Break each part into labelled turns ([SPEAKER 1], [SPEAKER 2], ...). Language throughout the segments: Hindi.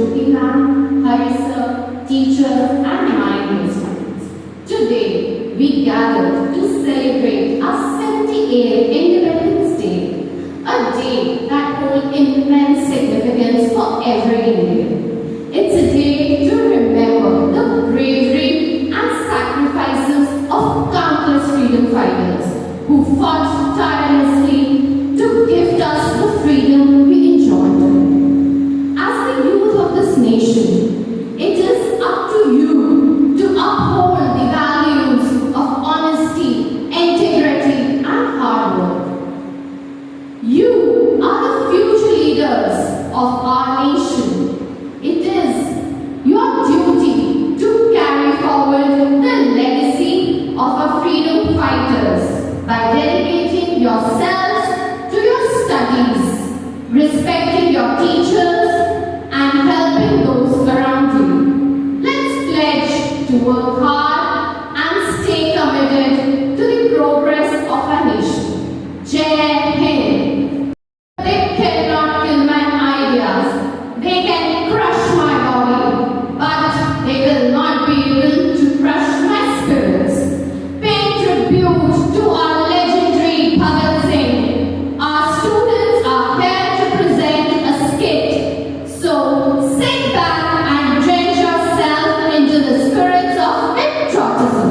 [SPEAKER 1] Jyoti ma'am, Hari sir, teachers and my dear students. Today we gathered to celebrate our 78th Independence Day, a day that holds immense significance for every Indian. It's a day to remember the bravery and sacrifices of countless freedom fighters who fought tirelessly to gift us the freedom we enjoy today. As the youth of this nation, it is up to you to uphold the values of honesty, integrity, and hard work. You are the future leaders of our nation. It is your duty to carry forward the legacy of our freedom fighters by dedicating yourselves to your studies, respecting your teachers, and helping those around you. Let's pledge to work hard and stay committed to the progress of our nation. Jai Hind. They cannot kill my ideas. They can crush my body, but they will not be able to crush my spirits. Pay tribute to our legendary Bhagat Singh. Our students are here to present a skit. So sit back and drench yourself into the spirits of patriotism.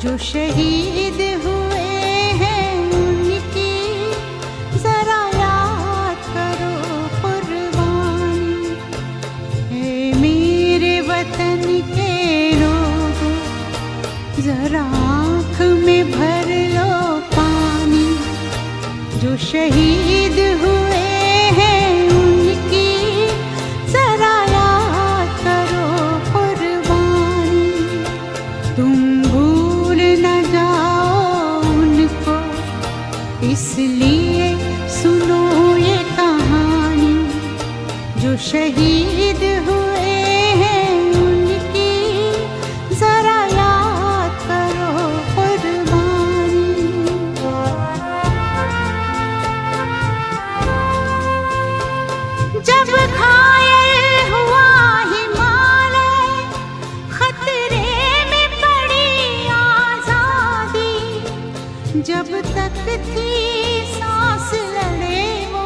[SPEAKER 2] जो शहीद हुए हैं उनकी जरा याद करो कुर्बानी। है मेरे वतन के लोगों जरा आँख में भर लो पानी। जो शहीद हुए हैं उनकी जरा याद करो कुर्बानी। तुम इसलिए सुनो ये कहानी। जो शहीद हुए हैं उनकी जरा याद करो कुर्बानी। जब घायल हुआ हिमालय, खतरे में पड़ी आजादी। जब तक थी सांस लड़े वो,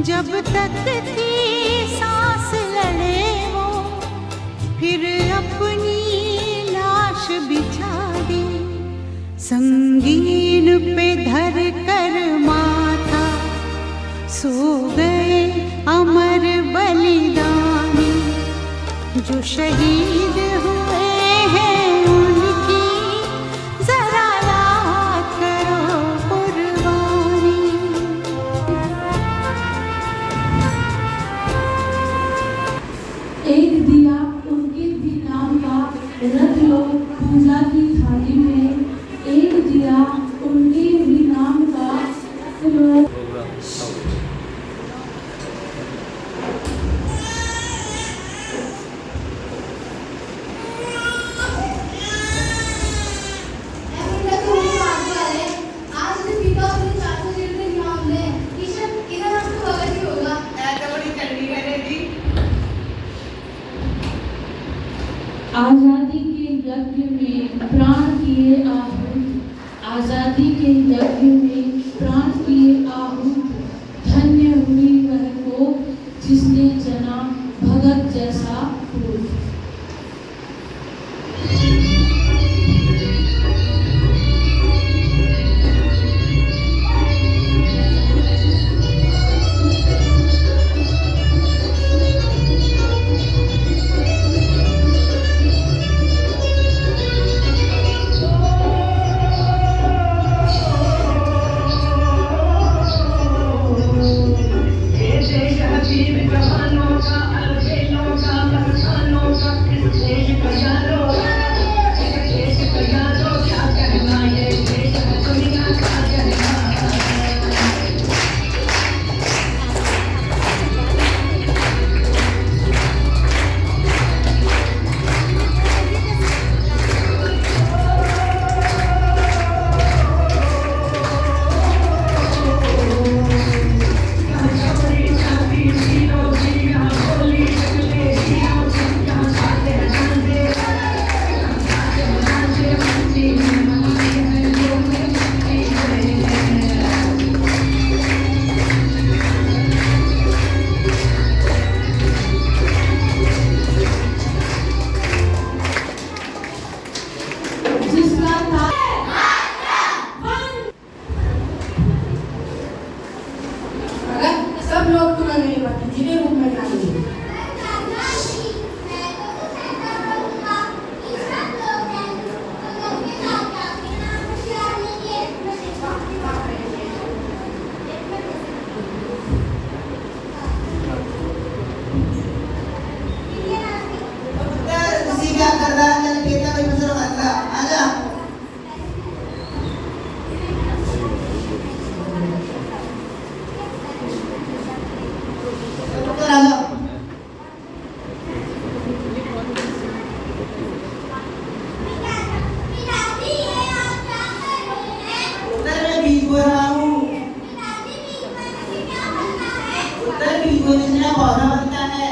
[SPEAKER 2] जब तक थी सांस लड़े वो, फिर अपनी लाश बिछा दी। संगीन पे धर कर माथा सो गए अमर बलिदानी। जो शहीद हुए हैं उनकी जरा याद करो कुर्बानी।
[SPEAKER 3] एक दिया उनके भी नाम का रख लो पूजा की थाली में। एक आहूत आजादी के यज्ञ में प्राण किए आहूत धन्य हुई वह को जिसने जना भगत जैसा पूत।
[SPEAKER 4] सब लोग तुम्हें मेरी भतीजी रूप में जानेंगे।
[SPEAKER 5] क्या कर रहा है? चल खेत में फसल उगाता आजा। बीज बो रहा हूँ। उत्तर बीज बोने से ना पौधा बनता है।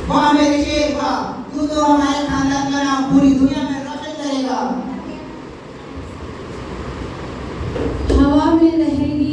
[SPEAKER 5] वाह मेरे शेर वाह, तू तो हमारे खानदान का नाम पूरी दुनिया में रोशन करेगा।
[SPEAKER 3] हवा में रहेगी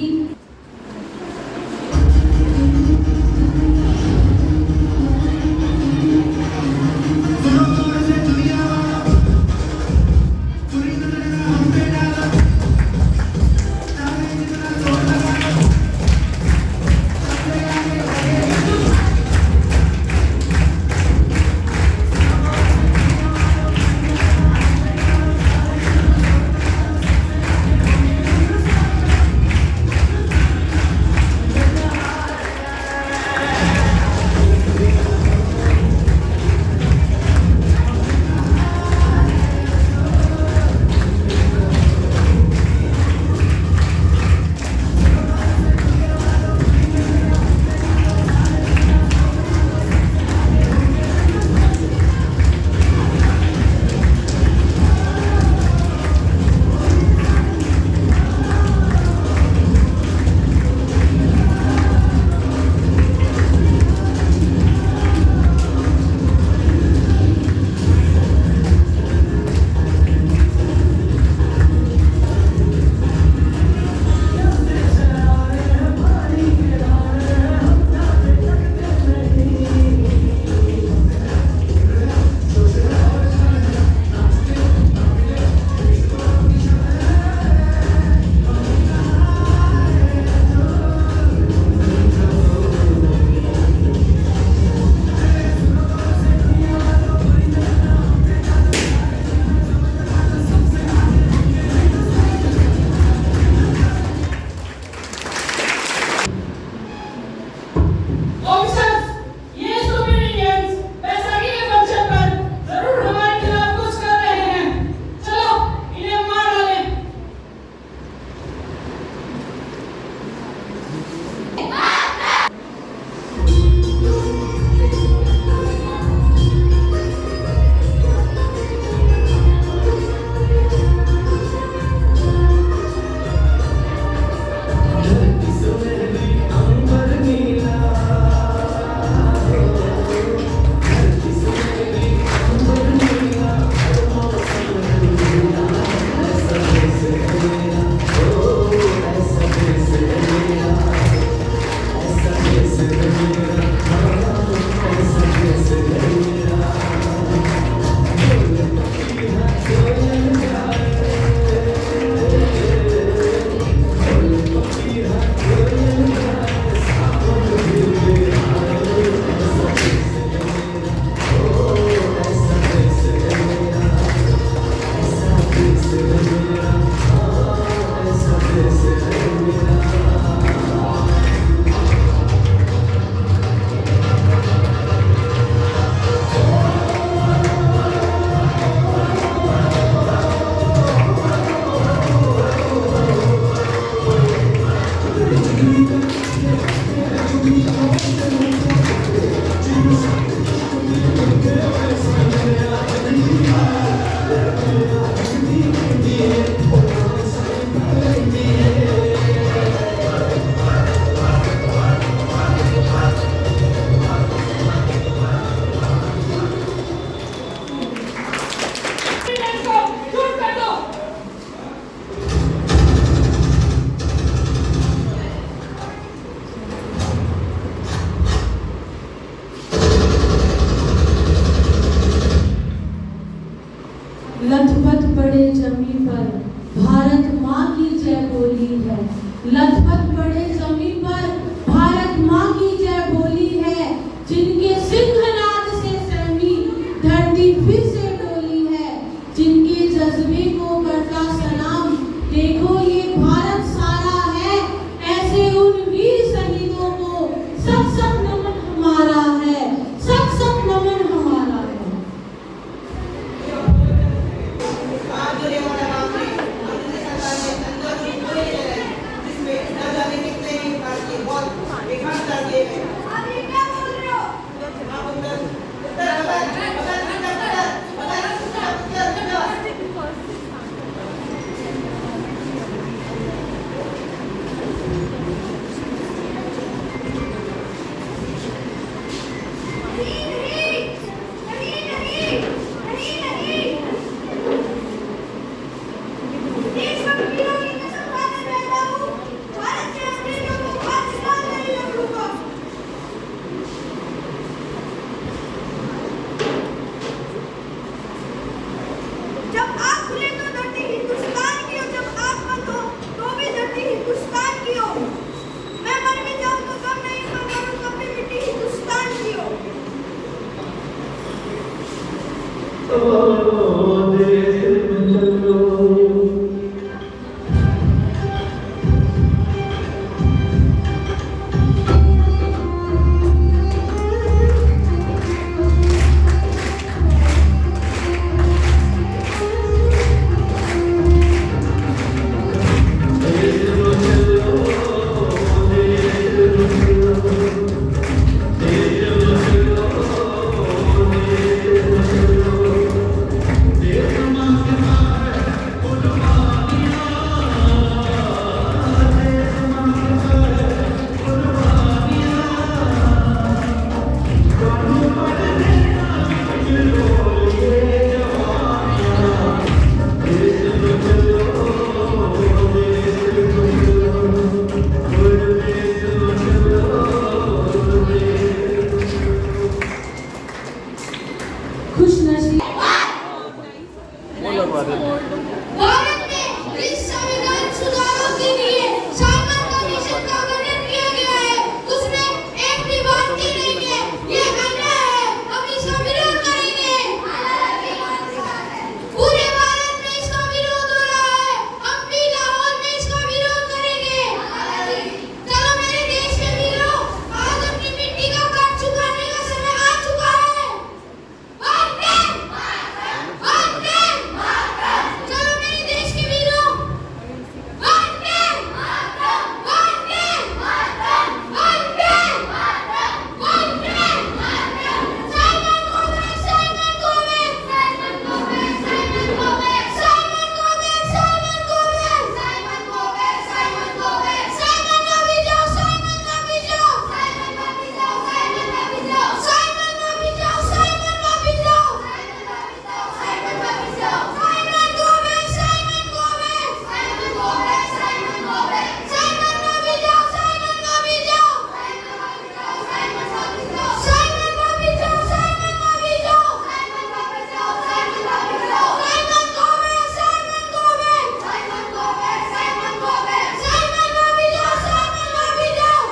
[SPEAKER 3] लथपथ पड़े जमीन पर भारत माँ की जय बोली है, जिनके सिंहनाद से सहमी धरती फिर से डोली है, जिनके जज्बे को करता सलाम देखो ये भारत सारा है, ऐसे उन वीर शहीदों को सब सब नमन हमारा है, सब सब नमन हमारा है।
[SPEAKER 5] आज जो रेवाड़ा गांव में अपने सरकार ने तंजावुर पूरी जगह जिसमें न जाने कितने ही भारतीय बॉल इकट्ठा कर दिए गए।
[SPEAKER 4] अभी क्या बोल रहे हो?
[SPEAKER 5] आप उत्तर
[SPEAKER 4] जब आँख खुले तो धरती हिंदुस्तान की हो, जब आँख बंद हो तो भी धरती हिंदुस्तान की हो। मैं मर भी जाऊँ तो गम नहीं, पर मरूँ तब भी मिट्टी हिंदुस्तान की हो।
[SPEAKER 6] भारत में इस संविधान सुधारों के लिए साइमन कमीशन का गठन किया गया है, उसमें एक भी भारतीय नहीं है, ये अन्याय है, हम इसका विरोध करेंगे। पूरे भारत में इसका विरोध हो रहा है, हम भी लाहौर में इसका विरोध करेंगे। चलो मेरे देश के वीरों, आज अपनी मिट्टी का कर्ज चुकाने का समय आ चुका है। वंदे वंदे चलो मेरे देश के वीरों, वंदे वंदे वंदे वंदे Simon Cowell Simon Cowell Simon Cowell Simon Cowell Simon Cowell Simon Cowell Simon Cowell Simon Cowell Simon ना भी जाओ, साइमन ना भी जाओ, साइमन ना भी जाओ, साइमन ना भी जाओ, साइमन ना भी जाओ, साइमन ना भी जाओ, साइमन ना भी जाओ, Simon Cowell Simon Cowell Simon Cowell Simon Cowell Simon ना भी जाओ, साइमन ना भी जाओ, साइमन ना भी जाओ, साइमन ना भी जाओ, साइमन ना भी जाओ, साइमन ना भी जाओ, साइमन ना भी जाओ, Simon Cowell Simon Cowell Simon Cowell Simon Cowell Simon ना भी जाओ, साइमन ना भी जाओ, साइमन ना भी जाओ,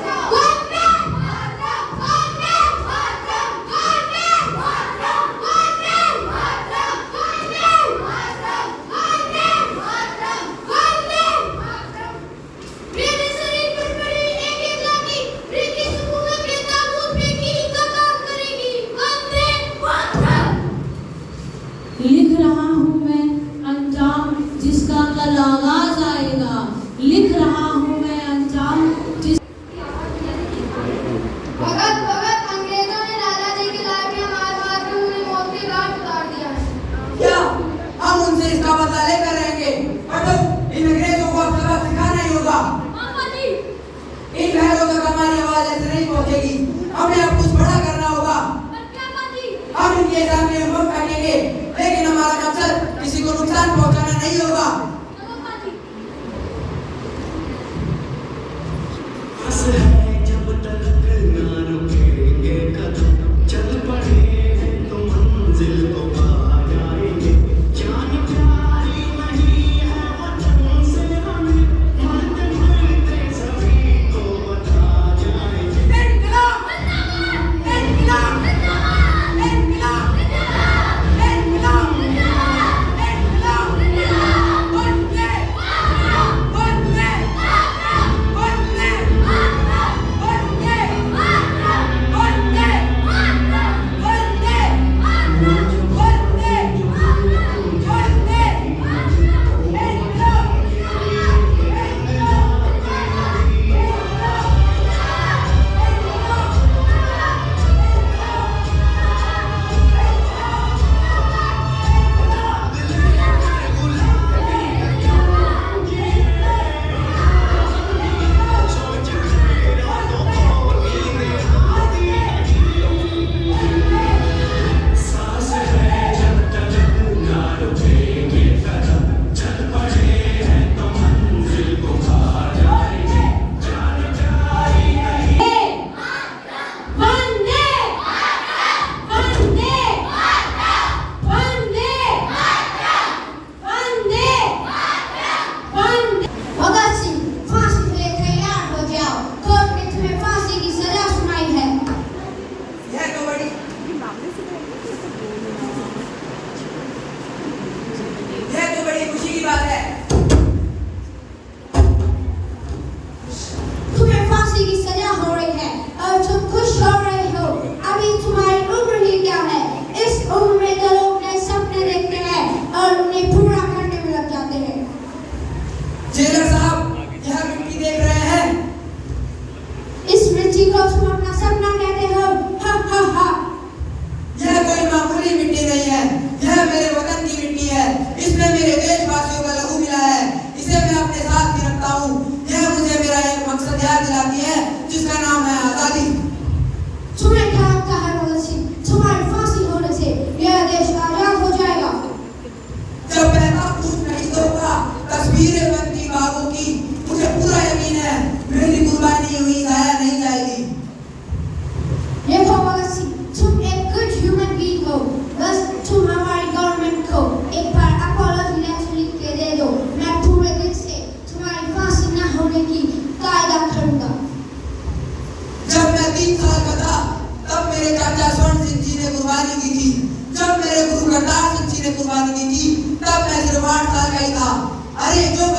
[SPEAKER 6] वंदे वंदे वंदे मेरे शरीर पर पड़ी एक-एक लाठी ब्रिटिश हुकूमत के ताबूत पे की कतार करेगी। वंदे मातरम।
[SPEAKER 3] लिख रहा हूँ मैं अंजाम जिसका कल आगाज आएगा, लिख रहा हूँ मैं अंजाम जिस
[SPEAKER 6] भगत भगत अंग्रेजों ने लाला जी की लाठियां मार मार के उन्हें मौत के घाट उतार दिया है।
[SPEAKER 7] क्या हम उनसे इसका बदला लेकर रहेंगे? मतलब इन अंग्रेजों को अब सबक सिखाना ही होगा। इन घरों तक हमारी आवाज ऐसे नहीं पहुंचेगी, हमें अब कुछ बड़ा करना होगा। हम इनके सामने मुक्त करेंगे, लेकिन हमारा मकसद किसी को नुकसान पहुंचाना नहीं होगा।
[SPEAKER 8] जब तक ना रुकेंगे कदम, चल पड़े तो मंजिल को पा जाएंगे। जान प्यारी नहीं है वतन से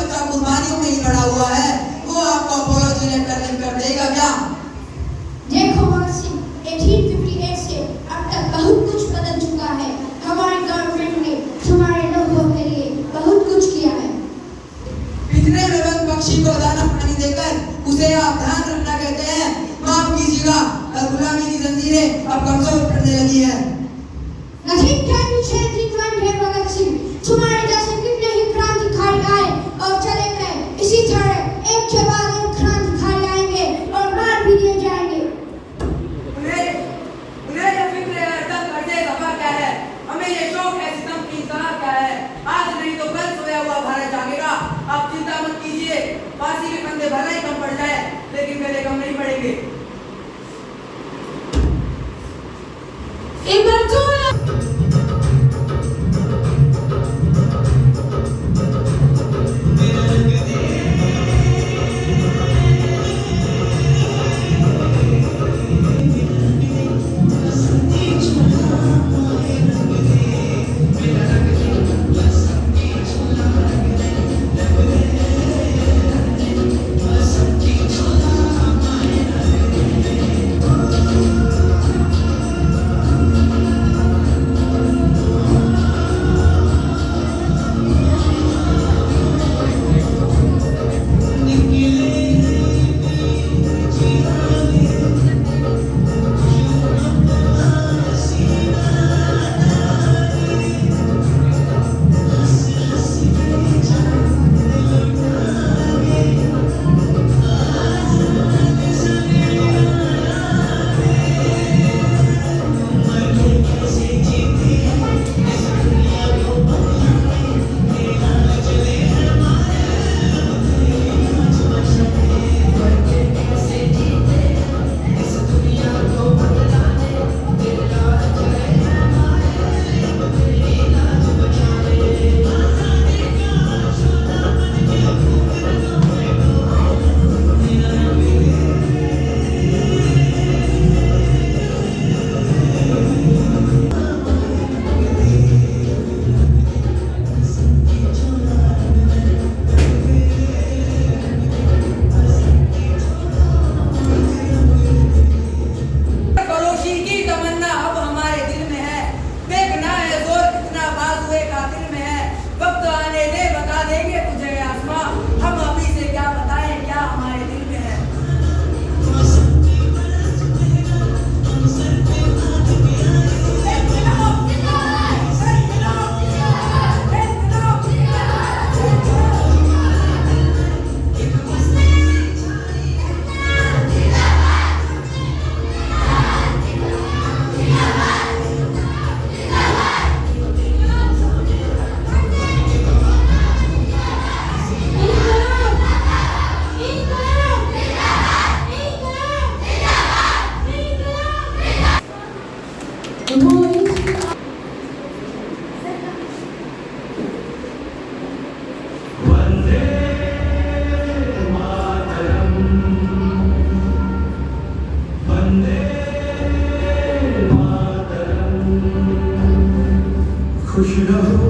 [SPEAKER 7] बच्चा कुर्बानियों में ही बड़ा हुआ है, वो आपको अपॉलॉजी लेटर लिखकर देगा क्या?
[SPEAKER 6] देखो भगत सिंह, 1858 से अब तक बहुत कुछ बदल चुका है। हमारी गवर्नमेंट ने हमारे लोगों के लिए बहुत कुछ किया है।
[SPEAKER 7] पिंजरे में बंद पक्षी को दाना पानी देकर उसे आप ध्यान रखना कहते हैं। माफ कीजिएगा, गुलामी की जंजीरें अब कमजोर पड़ने लगी है।
[SPEAKER 6] Nothing can be changed in one day, Bhagat Singh. तुम्हारे जैसे कितने ही क्रांतिकारी आए और चले गए, इसी तरह एक के बाद एक क्रांतिकारी आएंगे और मार भी दिए जाएंगे।
[SPEAKER 7] उन्हें ये फिक्र है दम करने दफा क्या है, हमें ये शौक है सितम की इंतहा क्या है। आज नहीं तो कल सोया हुआ भारत जागेगा। आप चिंता मत कीजिए, फांसी के फंदे भले ही कम पड़ जाए लेकिन मेरे कम नहीं पड़ेंगे।
[SPEAKER 3] एक बार जोर
[SPEAKER 8] खुश रहो